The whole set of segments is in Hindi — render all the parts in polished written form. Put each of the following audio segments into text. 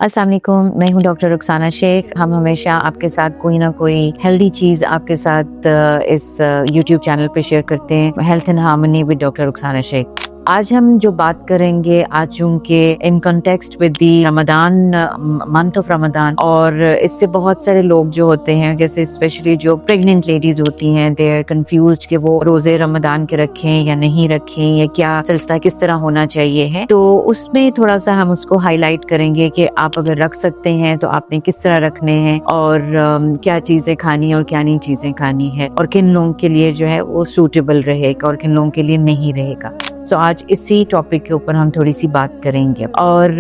अस्सलाम वालेकुम, मैं हूं डॉक्टर रुखसाना शेख। हम हमेशा आपके साथ कोई ना कोई हेल्दी चीज़ आपके साथ इस यूट्यूब चैनल पे शेयर करते हैं। Health and harmony with doctor Rukhsana Shaikh. आज हम जो बात करेंगे, आज चूंकि in context with the Ramadan, month of Ramadan, और इससे बहुत सारे लोग जो होते हैं, जैसे स्पेशली जो प्रेग्नेंट लेडीज होती हैं, दे आर कंफ्यूज्ड कि वो रोजे रमदान के रखें या नहीं रखें, या क्या सिलसिला किस तरह होना चाहिए है। तो उसमें थोड़ा सा हम उसको हाईलाइट करेंगे कि आप अगर रख सकते हैं तो आपने किस तरह रखने हैं, और क्या चीजें खानी है और क्या नहीं चीजें खानी है, और किन लोगों के लिए जो है वो सूटेबल रहेगा और किन लोगों के लिए नहीं रहेगा। तो आज इसी टॉपिक के ऊपर हम थोड़ी सी बात करेंगे। और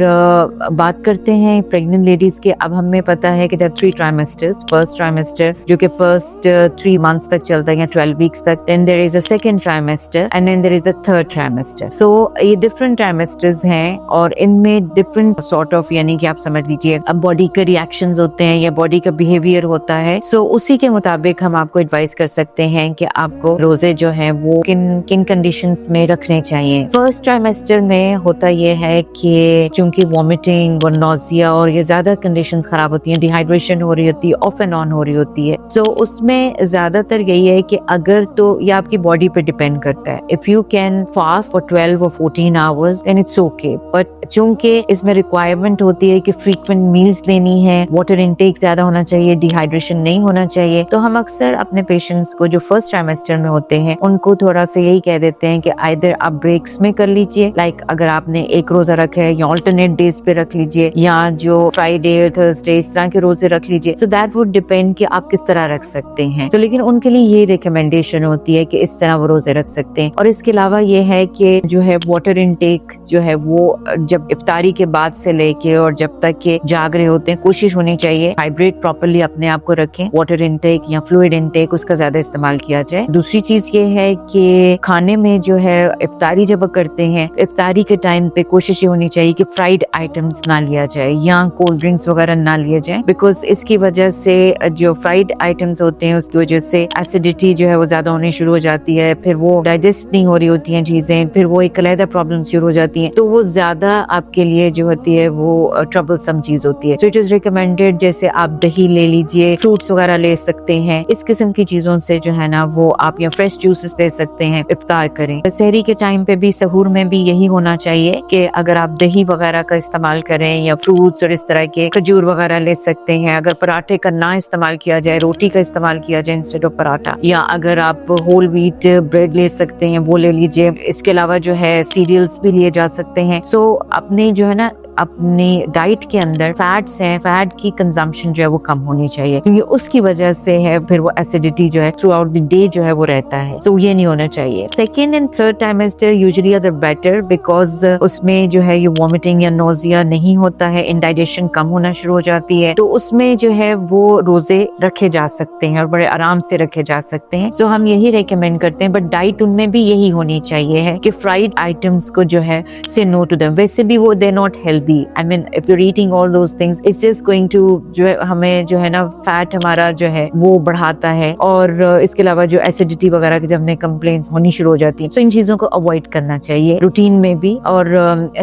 बात करते हैं प्रेग्नेंट लेडीज के। अब हमें पता है कि there are 3 trimesters. First trimester जो कि फर्स्ट 3 मंथ्स तक चलता है या 12 वीक्स तक, then there is a second trimester and then there is a third trimester. So ये डिफरेंट ट्राइमेस्टर्स हैं और इनमें डिफरेंट सॉर्ट ऑफ, यानी कि आप समझ लीजिए अब बॉडी के रिएक्शंस होते हैं या बॉडी का बिहेवियर होता है। सो उसी के मुताबिक हम आपको एडवाइस कर सकते हैं कि आपको रोजे जो है वो किन किन कंडीशंस में रखने चाहिए। फर्स्ट ट्राइमेस्टर में होता ये है कि चूंकि वॉमिटिंग और नोजिया और ये ज्यादा कंडीशंस खराब होती हैं, डिहाइड्रेशन हो रही होती है, ऑफ एंड ऑन हो रही होती है। सो उसमें ज्यादातर यही है कि अगर तो ये आपकी बॉडी पे डिपेंड करता है। If you can fast for 12 और 14 hours then it's okay, but चूंकि इसमें रिक्वायरमेंट होती है कि फ्रीक्वेंट मील्स लेनी है, वाटर इनटेक ज्यादा होना चाहिए, डिहाइड्रेशन नहीं होना चाहिए, तो हम अक्सर अपने पेशेंट्स को जो फर्स्ट ट्राइमेस्टर में होते हैं उनको थोड़ा सा यही कह देते हैं कि आइदर आप ब्रेक्स में कर लीजिए, लाइक अगर आपने एक रोजा रखा है या ऑल्टरनेट डेज पे रख लीजिए, या जो फ्राइडे थर्सडे इस तरह के रोजे रख लीजिए। सो दैट वुड डिपेंड कि आप किस तरह रख सकते हैं। तो लेकिन उनके लिए ये रिकमेंडेशन होती है कि इस तरह वो रोजे रख सकते हैं। और इसके अलावा ये है कि जो है वाटर इनटेक जो है वो जब इफ्तारी के बाद से लेके और जब तक के जाग रहे होते हैं, कोशिश होनी चाहिए हाइड्रेट प्रॉपर्ली अपने आप को रखें। वाटर इनटेक या फ्लूइड इनटेक उसका ज्यादा इस्तेमाल किया जाए। दूसरी चीज ये है कि खाने में जो है इफ्तारी जब करते हैं, इफ्तारी के टाइम पे कोशिश ये होनी चाहिए कि फ्राइड आइटम्स ना लिया जाए या कोल्ड ड्रिंक्स वगैरह ना लिए जाए, बिकॉज इसकी वजह से जो फ्राइड आइटम्स होते हैं उसकी वजह से एसिडिटी जो है वो ज्यादा होनी शुरू हो जाती है, फिर वो डाइजेस्ट नहीं हो रही होती हैं चीजें, फिर वो एक अलग प्रॉब्लम शुरू हो जाती हैं। तो वो ज्यादा आपके लिए जो होती है वो ट्रबलसम चीज होती है। सो इट इज रिकमेंडेड जैसे आप दही ले लीजिए, फ्रूट्स वगैरह ले सकते हैं, इस किस्म की चीजों से जो है ना वो आप, या फ्रेश जूसेस ले सकते हैं, इफ्तार करें। सहरी के टाइम पे भी, सहूर में भी यही होना चाहिए कि अगर आप दही वगैरह का इस्तेमाल करें या फ्रूट्स और इस तरह के खजूर वगैरह ले सकते हैं। अगर पराठे का ना इस्तेमाल किया जाए, रोटी का इस्तेमाल किया जाए इंस्टेड ऑफ पराठा, या अगर आप होल व्हीट ब्रेड ले सकते हैं वो ले लीजिए। इसके अलावा जो है सीरियल्स भी लिए जा सकते हैं। सो अपने जो है ना अपनी डाइट के अंदर फैट्स हैं, फैट की कंजम्पशन जो है वो कम होनी चाहिए, क्योंकि उसकी वजह से है फिर वो एसिडिटी जो है थ्रू आउट द डे जो है वो रहता है। तो ये नहीं होना चाहिए। Second and third trimester usually are the better, because उसमें जो है ये वॉमिटिंग या नोजिया नहीं होता है, इंडाइजेशन कम होना शुरू हो जाती है, तो उसमें जो है वो रोजे रखे जा सकते हैं और बड़े आराम से रखे जा सकते हैं। तो हम यही रिकमेंड करते हैं, बट डाइट उनमें भी यही होनी चाहिए है कि फ्राइड आइटम्स को जो है से नो टू देम। वैसे भी वो they not healthy. I mean, if you're eating all those things, it's just going to जो है हमें जो है ना फैट हमारा जो है वो बढ़ाता है, और इसके अलावा जो एसिडिटी वगैरह की जब कंप्लेंट्स होनी शुरू हो जाती है, तो इन चीजों को अवॉइड करना चाहिए रूटीन में भी। और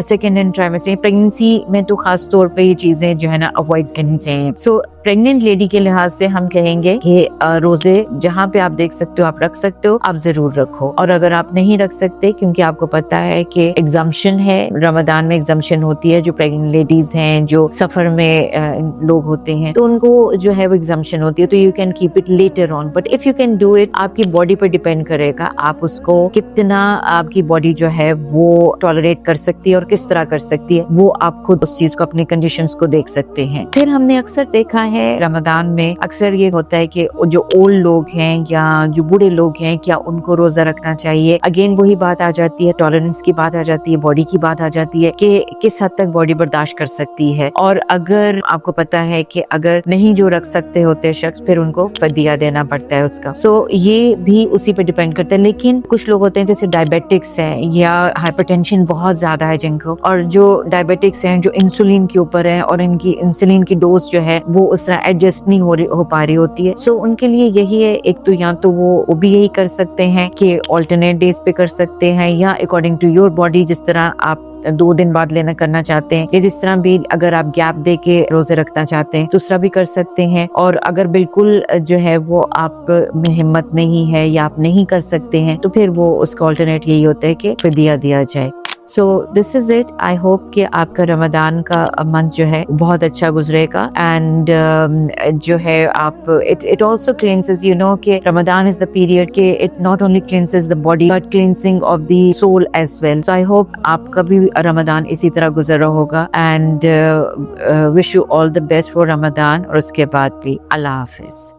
सेकेंड एंड ट्राइमेस्टर, प्रेगनेंसी में तो खास तौर पे ये चीजें जो है ना अवॉइड करनी चाहिए। सो प्रेग्नेंट लेडी के लिहाज से हम कहेंगे कि रोजे जहाँ पे आप देख सकते हो आप रख सकते हो, आप जरूर रखो। और अगर आप नहीं रख सकते, क्योंकि आपको पता है कि एग्जाम्पशन है, रमदान में एग्जाम्पशन होती है, जो प्रेग्नेंट लेडीज हैं, जो सफर में लोग होते हैं, तो उनको जो है वो एग्जाम्पशन होती है, तो you can keep it later on. But if you can do it, आपकी बॉडी पर डिपेंड करेगा आप उसको कितना, आपकी बॉडी जो है वो टॉलरेट कर सकती है और किस तरह कर सकती है, वो आप खुद उस चीज को, अपनी कंडीशंस को देख सकते हैं। फिर हमने अक्सर देखा है रमदान में अक्सर ये होता है कि जो ओल्ड लोग हैं या जो बूढ़े लोग हैं, क्या उनको रोजा रखना चाहिए। अगेन वही बात आ जाती है, टॉलरेंस की बात आ जाती है, बॉडी की बात आ जाती है कि किस हद तक बॉडी बर्दाश्त कर सकती है। और अगर आपको पता है कि अगर नहीं जो रख सकते होते शख्स, फिर उनको फदिया देना पड़ता है उसका। सो ये भी उसी पे डिपेंड करता है। लेकिन कुछ लोग होते हैं जैसे डायबिटिक्स हैं या हाइपरटेंशन बहुत ज्यादा है जिनको, और जो डायबिटिक्स हैं जो इंसुलिन के ऊपर है और इनकी इंसुलिन की डोज जो है वो उस तरह एडजस्ट नहीं हो पा रही होती है। सो उनके लिए यही है, एक तो या तो वो भी यही कर सकते हैं कि ऑल्टरनेट डेज पे कर सकते हैं, या अकॉर्डिंग टू योर बॉडी जिस तरह आप 2 दिन बाद लेना करना चाहते हैं, या जिस तरह भी अगर आप गैप दे के रोजे रखना चाहते हैं तो दूसरा भी कर सकते हैं। और अगर बिल्कुल जो है वो आप में हिम्मत नहीं है या आप नहीं कर सकते हैं तो फिर वो उसका ऑल्टरनेट यही होता है कि फिदिया दिया जाए। So this is it. I hope कि आपका रमदान का मंथ जो है बहुत अच्छा गुजरेगा। एंड जो है आप it also cleanses, you know कि रमदान इज द पीरियड के it not only cleanses the body but cleansing of the soul as well. So I hope आपका भी रमदान इसी तरह गुजर रहा होगा। And wish you all the best for Ramadan और उसके बाद भी अल्लाह हाफिज।